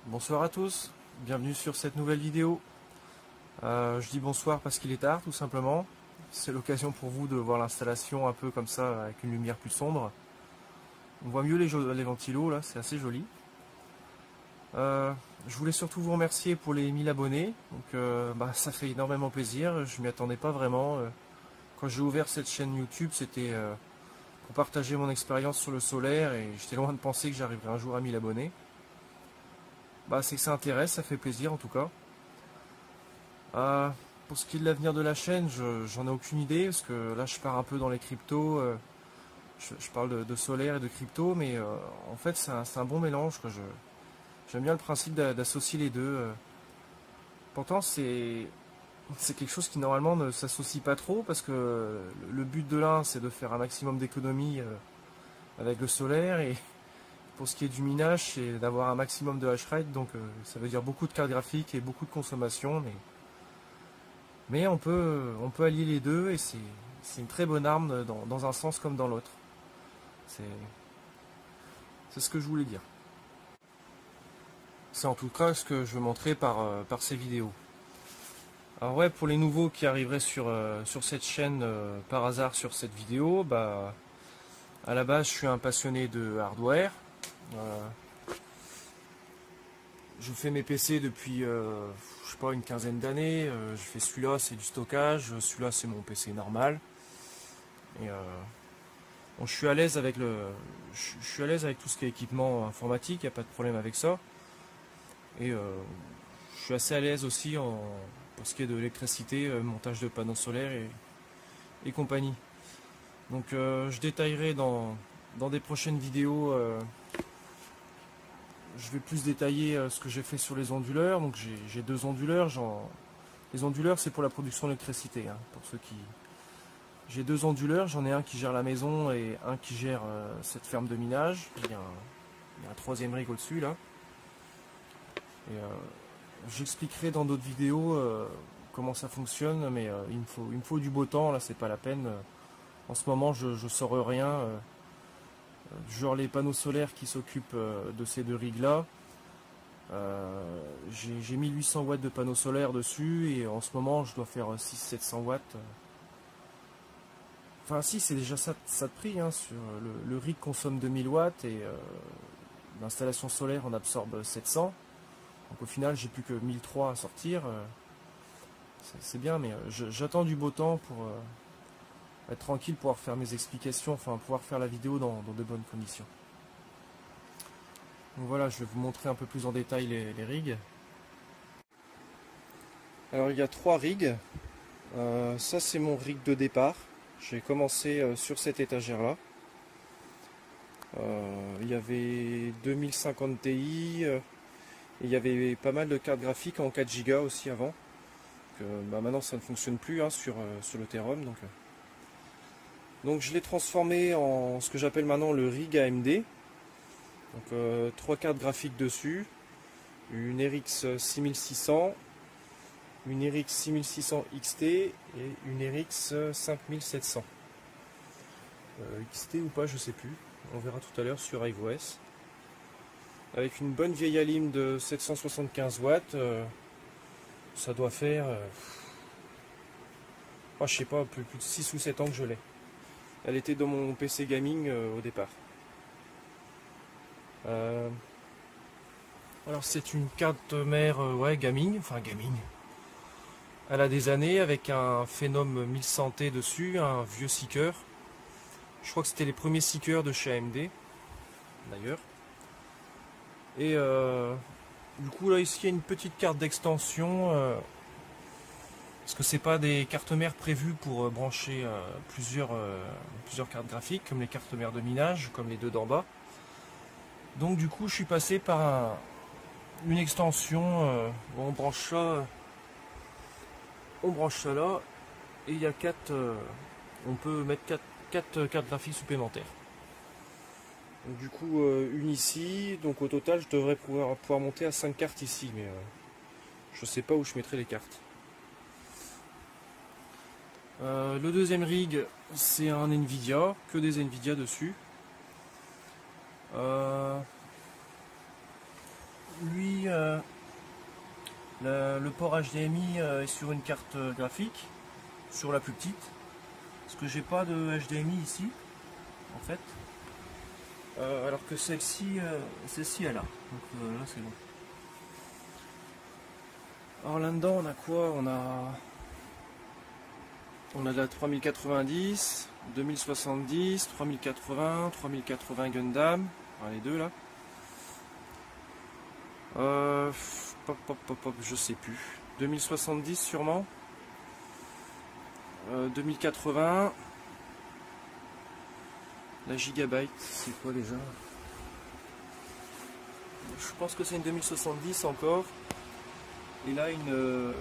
Bonsoir à tous, bienvenue sur cette nouvelle vidéo. Je dis bonsoir parce qu'il est tard tout simplement. C'est l'occasion pour vous de voir l'installation un peu comme ça avec une lumière plus sombre. On voit mieux les ventilos là, c'est assez joli. Je voulais surtout vous remercier pour les 1000 abonnés. Donc ça fait énormément plaisir, je m'y attendais pas vraiment. Quand j'ai ouvert cette chaîne YouTube, c'était pour partager mon expérience sur le solaire et j'étais loin de penser que j'arriverais un jour à 1000 abonnés. C'est que ça intéresse, ça fait plaisir en tout cas. Pour ce qui est de l'avenir de la chaîne, j'en ai aucune idée, parce que là je pars un peu dans les cryptos, je parle de solaire et de crypto, mais en fait c'est un bon mélange. J'aime bien le principe d'associer les deux. Pourtant c'est quelque chose qui normalement ne s'associe pas trop, parce que le but de l'un c'est de faire un maximum d'économies avec le solaire, et pour ce qui est du minage, c'est d'avoir un maximum de hash rate, donc ça veut dire beaucoup de cartes graphiques et beaucoup de consommation, mais on peut allier les deux, et c'est une très bonne arme dans un sens comme dans l'autre. C'est ce que je voulais dire. C'est en tout cas ce que je veux montrer par ces vidéos. Alors ouais, pour les nouveaux qui arriveraient sur cette chaîne par hasard sur cette vidéo, à la base je suis un passionné de hardware. Je fais mes PC depuis je sais pas, une quinzaine d'années. Je fais celui-là, c'est du stockage, celui-là c'est mon PC normal. Et bon, je suis à l'aise avec tout ce qui est équipement informatique, il n'y a pas de problème avec ça. Et je suis assez à l'aise aussi pour ce qui est de l'électricité, montage de panneaux solaires et compagnie. Donc je détaillerai dans des prochaines vidéos. Je vais plus détailler ce que j'ai fait sur les onduleurs. Donc j'ai deux onduleurs. Les onduleurs, c'est pour la production d'électricité, hein, pour ceux qui... J'ai deux onduleurs, j'en ai un qui gère la maison et un qui gère cette ferme de minage. Il y a un troisième rig au-dessus là. Et j'expliquerai dans d'autres vidéos comment ça fonctionne, mais il me faut du beau temps, là c'est pas la peine. En ce moment je sors rien. Genre les panneaux solaires qui s'occupent de ces deux rigs là. J'ai 1800 watts de panneaux solaires dessus, et en ce moment je dois faire 600-700 watts. Enfin si, c'est déjà ça de prix, hein. Sur le rig consomme 2000 watts et l'installation solaire en absorbe 700. Donc au final j'ai plus que 1003 à sortir. C'est bien, mais j'attends du beau temps pour être tranquille, pouvoir faire mes explications, enfin pouvoir faire la vidéo dans de bonnes conditions. Donc voilà, je vais vous montrer un peu plus en détail les rigs. Alors il y a trois rigs. Ça c'est mon rig de départ. J'ai commencé sur cette étagère là. Il y avait 2050 Ti. Et il y avait pas mal de cartes graphiques en 4 Go aussi avant. Maintenant ça ne fonctionne plus, hein, sur l'Ethereum. Donc je l'ai transformé en ce que j'appelle maintenant le rig AMD. Donc trois cartes graphiques dessus, une RX 6600, une RX 6600 XT et une RX 5700. XT ou pas, je sais plus, on verra tout à l'heure sur iOS. Avec une bonne vieille alim de 775 watts, ça doit faire, je sais pas, plus de 6 ou 7 ans que je l'ai. Elle était dans mon PC gaming au départ. Alors c'est une carte mère gaming, enfin gaming. Elle a des années, avec un Phenom 1100T dessus, un vieux Seeker. Je crois que c'était les premiers Seekers de chez AMD, d'ailleurs. Et du coup là ici il y a une petite carte d'extension, parce que c'est pas des cartes mères prévues pour brancher plusieurs cartes graphiques, comme les cartes mères de minage, comme les deux d'en bas. Donc du coup je suis passé par une extension où on branche ça là, et il y a on peut mettre quatre cartes graphiques supplémentaires. Donc, du coup une ici, donc au total je devrais pouvoir monter à 5 cartes ici, mais je sais pas où je mettrai les cartes. Le deuxième rig, c'est un Nvidia, que des Nvidia dessus. Lui le port HDMI est sur une carte graphique, sur la plus petite, parce que j'ai pas de HDMI ici, en fait, alors que celle-ci elle a, donc là c'est bon. Alors là-dedans on a quoi? On a de la 3090, 2070, 3080, 3080 Gundam, enfin, les deux là. Je sais plus. 2070 sûrement. 2080. La gigabyte, c'est quoi déjà? Je pense que c'est une 2070 encore. Et là une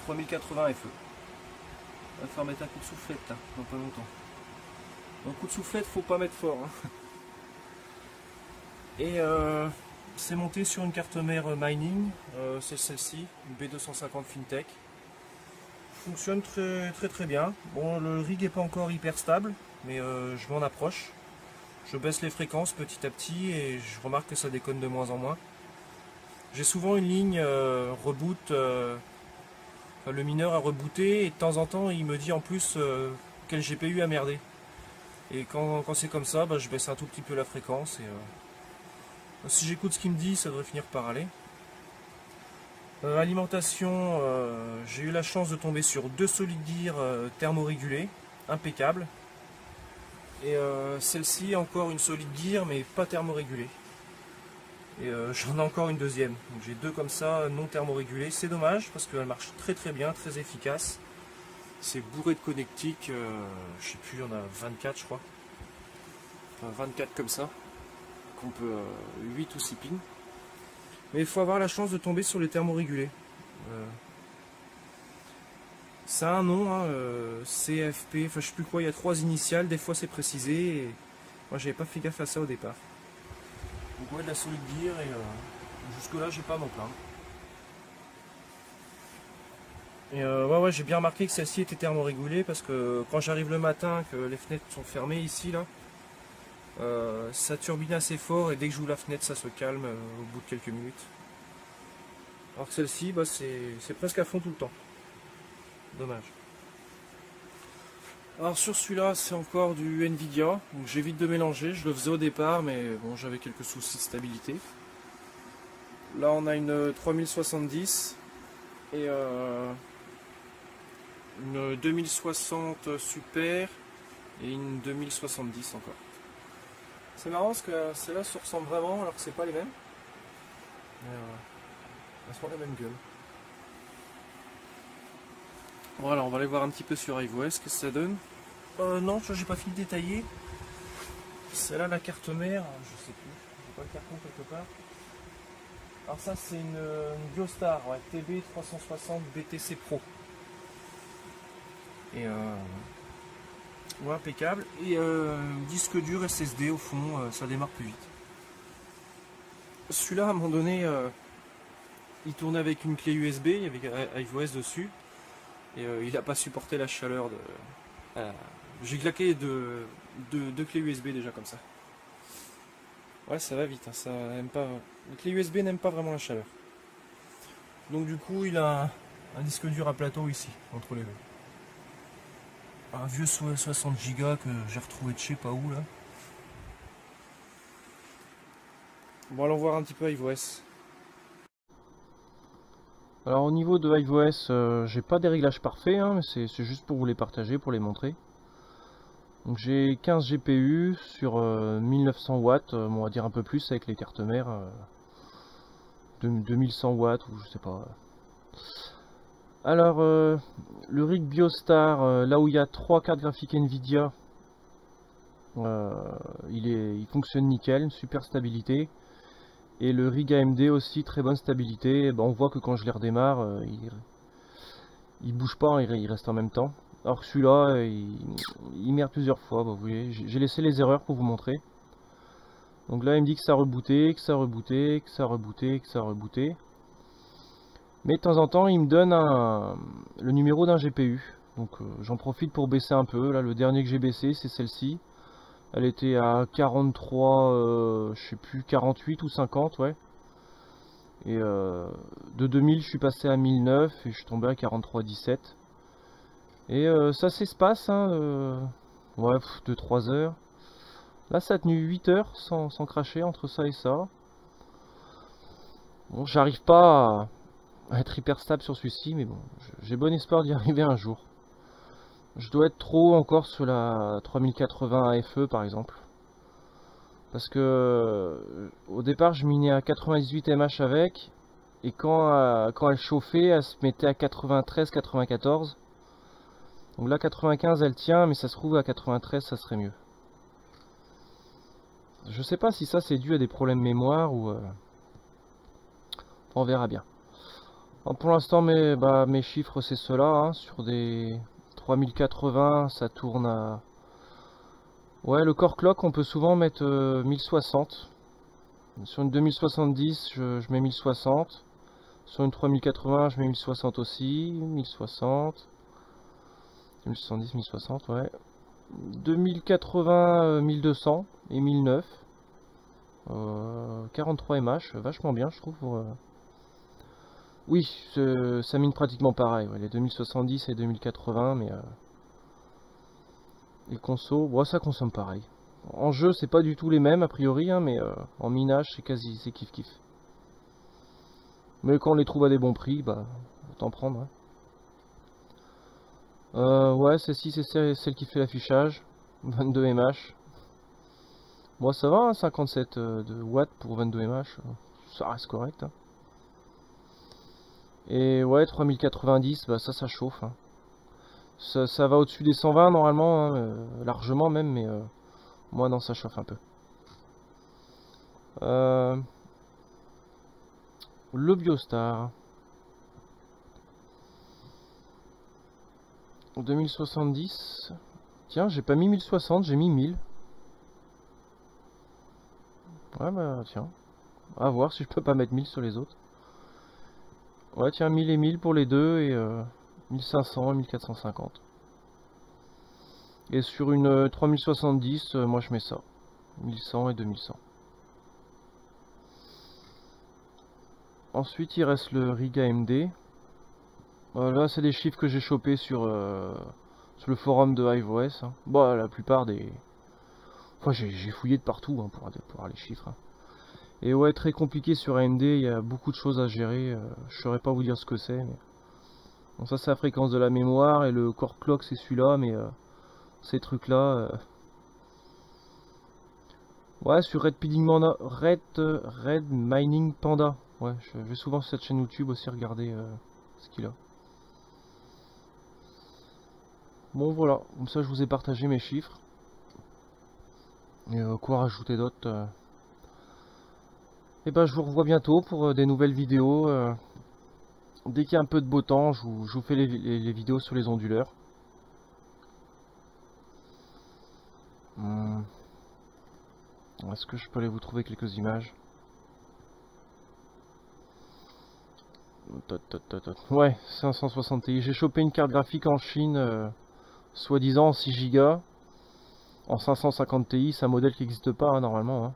3080 FE. On va faire mettre un coup de soufflette là, dans pas longtemps. Un coup de soufflette, faut pas mettre fort. Hein. Et c'est monté sur une carte mère mining, c'est celle-ci, une B250 FinTech. Fonctionne très bien. Bon, le rig n'est pas encore hyper stable, mais je m'en approche. Je baisse les fréquences petit à petit et je remarque que ça déconne de moins en moins. J'ai souvent une ligne reboot, enfin, le mineur a rebooté et de temps en temps il me dit en plus quel GPU a merdé. Et quand c'est comme ça, bah, je baisse un tout petit peu la fréquence et si j'écoute ce qu'il me dit, ça devrait finir par aller. Alimentation, j'ai eu la chance de tomber sur deux Solid Gear thermorégulés, impeccables. Et celle-ci encore une Solid Gear mais pas thermorégulée. Et j'en ai encore une deuxième. Donc j'ai deux comme ça non thermorégulées. C'est dommage parce qu'elle marche très bien, très efficace. C'est bourré de connectiques, je sais plus, il y en a 24 je crois. Enfin 24 comme ça. On peut 8 ou 6 pins. Mais il faut avoir la chance de tomber sur les thermorégulés. Ça a un nom, hein, CFP, enfin je sais plus quoi, il y a 3 initiales, des fois c'est précisé. Et moi j'avais pas fait gaffe à ça au départ. Donc ouais, de la Solid Gear et jusque là j'ai pas à m'en plaindre. Et ouais, j'ai bien remarqué que celle-ci était thermorégulée parce que quand j'arrive le matin, que les fenêtres sont fermées ici là, ça turbine assez fort et dès que j'ouvre la fenêtre ça se calme au bout de quelques minutes. Alors que celle-ci, bah, c'est presque à fond tout le temps. Dommage. Alors sur celui-là c'est encore du Nvidia, donc j'évite de mélanger, je le faisais au départ mais bon j'avais quelques soucis de stabilité. Là on a une 3070 et une 2060 Super et une 2070 encore. C'est marrant parce que celles-là se ressemblent vraiment alors que c'est pas les mêmes. Mais, elles sont la même gueule. Voilà, on va aller voir un petit peu sur iOS, ce que ça donne. Non, j'ai pas fini de détailler. Celle-là, la carte mère, je sais plus, j'ai pas le carton quelque part. Alors ça c'est une Biostar, ouais, TB360 BTC Pro. Et ouais, impeccable. Et disque dur SSD au fond, ça démarre plus vite. Celui-là à un moment donné, il tournait avec une clé USB, il y avait iOS dessus. Et il n'a pas supporté la chaleur de... J'ai claqué deux clés USB déjà comme ça. Ouais, ça va vite, hein, ça aime pas... Les clés USB n'aiment pas vraiment la chaleur. Donc du coup, il a un disque dur à plateau ici, entre les deux. Un vieux 60 Go que j'ai retrouvé de je sais pas où là. Bon, allons voir un petit peu iOS. Alors au niveau de iOS, j'ai pas des réglages parfaits, hein, mais c'est juste pour vous les partager, pour les montrer. Donc j'ai 15 GPU sur 1900 watts, on va dire un peu plus avec les cartes mères, 2100 watts ou je sais pas. Alors le rig Biostar, là où il y a 3 cartes graphiques Nvidia, il fonctionne nickel, super stabilité. Et le rig AMD aussi, très bonne stabilité. Et ben, on voit que quand je les redémarre, il bouge pas, hein, il reste en même temps. Alors que celui-là, il merde plusieurs fois. Bah, vous voyez, j'ai laissé les erreurs pour vous montrer. Donc là, il me dit que ça rebootait, que ça rebootait, que ça rebootait, que ça rebootait. Mais de temps en temps, il me donne le numéro d'un GPU. Donc j'en profite pour baisser un peu. Là, le dernier que j'ai baissé, c'est celle-ci. Elle était à 43, je sais plus, 48 ou 50, ouais. Et de 2000 je suis passé à 1009 et je suis tombé à 43,17. Et ça s'espace, hein, ouais, 2-3 heures. Là ça a tenu 8 heures sans cracher entre ça et ça. Bon, j'arrive pas à être hyper stable sur celui-ci, mais bon, j'ai bon espoir d'y arriver un jour. Je dois être trop encore sur la 3080 AFE par exemple. Parce que au départ je minais à 98 mH avec. Et quand elle chauffait, elle se mettait à 93-94. Donc là 95 elle tient, mais ça se trouve à 93 ça serait mieux. Je sais pas si ça c'est dû à des problèmes mémoire ou... on verra bien. Alors pour l'instant mes chiffres c'est ceux-là, hein. Sur des 3080 ça tourne à... Ouais, le core clock on peut souvent mettre 1060. Sur une 2070 je mets 1060. Sur une 3080 je mets 1060 aussi. 1060. 1070, 1060, ouais. 2080, 1200 et 1009. 43 mH, vachement bien je trouve. Oui, ça mine pratiquement pareil, ouais, les 2070 et 2080, mais les consos, bon, ça consomme pareil. En jeu, c'est pas du tout les mêmes a priori, hein, mais en minage, c'est kiff kiff. Mais quand on les trouve à des bons prix, bah, autant prendre. Hein. Ouais, celle-ci, c'est celle qui fait l'affichage, 22 mH. Bon, ça va, hein, 57 de watts pour 22 mH, ça reste correct. Hein. Et ouais, 3090, bah ça chauffe. Hein. Ça va au-dessus des 120 normalement, hein, largement même, mais moi non, ça chauffe un peu. Le Biostar. 2070. Tiens, j'ai pas mis 1060, j'ai mis 1000. Ouais, bah tiens. À voir si je peux pas mettre 1000 sur les autres. Ouais, tiens, 1000 et 1000 pour les deux et 1500 et 1450. Et sur une 3070, moi je mets ça. 1100 et 2100. Ensuite, il reste le rig AMD. Là, c'est des chiffres que j'ai chopés sur le forum de HiveOS. Hein. Bon, la plupart des... Enfin, j'ai fouillé de partout hein, pour avoir les chiffres. Hein. Et ouais, très compliqué sur AMD, il y a beaucoup de choses à gérer. Je saurais pas vous dire ce que c'est. Mais... Bon, ça, c'est la fréquence de la mémoire et le core clock, c'est celui-là. Mais ces trucs-là... Ouais, sur Red Mining Panda. Ouais, je vais souvent sur cette chaîne YouTube aussi regarder ce qu'il a. Bon voilà, comme ça je vous ai partagé mes chiffres. Et quoi rajouter d'autre Et ben je vous revois bientôt pour des nouvelles vidéos. Dès qu'il y a un peu de beau temps, je vous fais les vidéos sur les onduleurs. Est-ce que je peux aller vous trouver quelques images? Ouais, 560 Ti. J'ai chopé une carte graphique en Chine, soi-disant en 6 Go. En 550 Ti, c'est un modèle qui n'existe pas hein, normalement. Hein.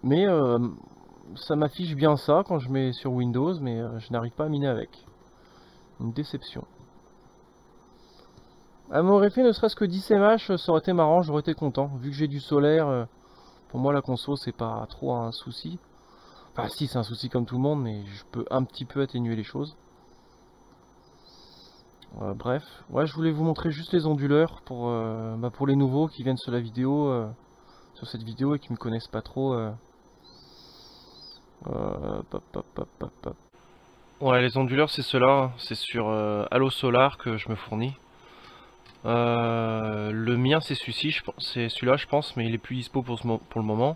Mais ça m'affiche bien ça quand je mets sur Windows, mais je n'arrive pas à miner avec. Une déception. Elle m'aurait fait ne serait-ce que 10 mH, ça aurait été marrant, j'aurais été content. Vu que j'ai du solaire, pour moi la console c'est pas trop un souci. Enfin si, c'est un souci comme tout le monde, mais je peux un petit peu atténuer les choses. Bref, ouais, je voulais vous montrer juste les onduleurs pour les nouveaux qui viennent sur la vidéo, sur cette vidéo et qui me connaissent pas trop. Ouais, les onduleurs c'est ceux-là, c'est sur Allo Solar que je me fournis. Le mien c'est celui-ci, c'est celui-là je pense, mais il est plus dispo pour le moment.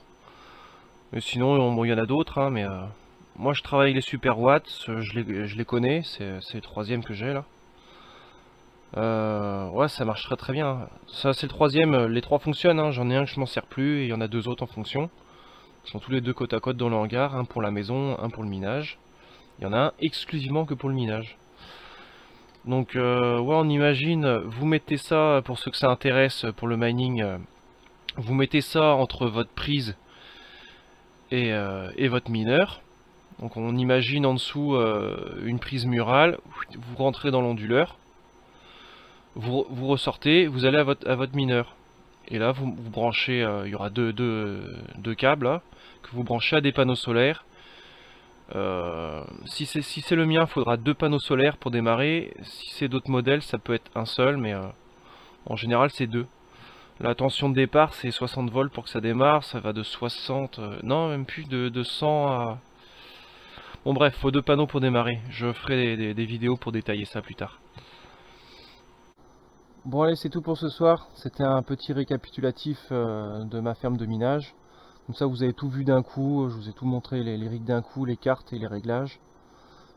Mais sinon, bon, il y en a d'autres, hein, mais moi je travaille avec les Super Watts, je les connais, c'est le troisième que j'ai là. Ouais, ça marche très très bien. Ça c'est le troisième, les trois fonctionnent, hein. J'en ai un que je m'en sers plus et il y en a deux autres en fonction. Ils sont tous les deux côte à côte dans le hangar, un pour la maison, un pour le minage. Il y en a un exclusivement que pour le minage. Donc ouais, on imagine, vous mettez ça, pour ceux que ça intéresse, pour le mining, vous mettez ça entre votre prise et votre mineur. Donc on imagine en dessous une prise murale, vous rentrez dans l'onduleur, vous ressortez, vous allez à votre mineur. Et là vous branchez, il y aura deux câbles là, que vous branchez à des panneaux solaires. Si c'est le mien, il faudra 2 panneaux solaires pour démarrer. Si c'est d'autres modèles, ça peut être un seul, mais en général c'est 2. La tension de départ c'est 60 volts pour que ça démarre, ça va de 60, non même plus de 100 à... Bon bref, faut 2 panneaux pour démarrer. Je ferai des vidéos pour détailler ça plus tard. Bon allez, c'est tout pour ce soir. C'était un petit récapitulatif de ma ferme de minage. Comme ça vous avez tout vu d'un coup, je vous ai tout montré, les rigs d'un coup, les cartes et les réglages.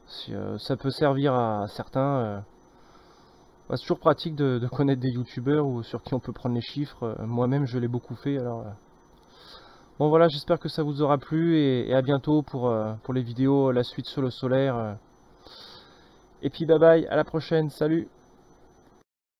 Si, ça peut servir à certains. C'est toujours pratique de connaître des youtubeurs ou sur qui on peut prendre les chiffres. Moi-même je l'ai beaucoup fait. Alors, bon voilà, j'espère que ça vous aura plu et à bientôt pour les vidéos, la suite sur le solaire. Et puis bye bye, à la prochaine, salut!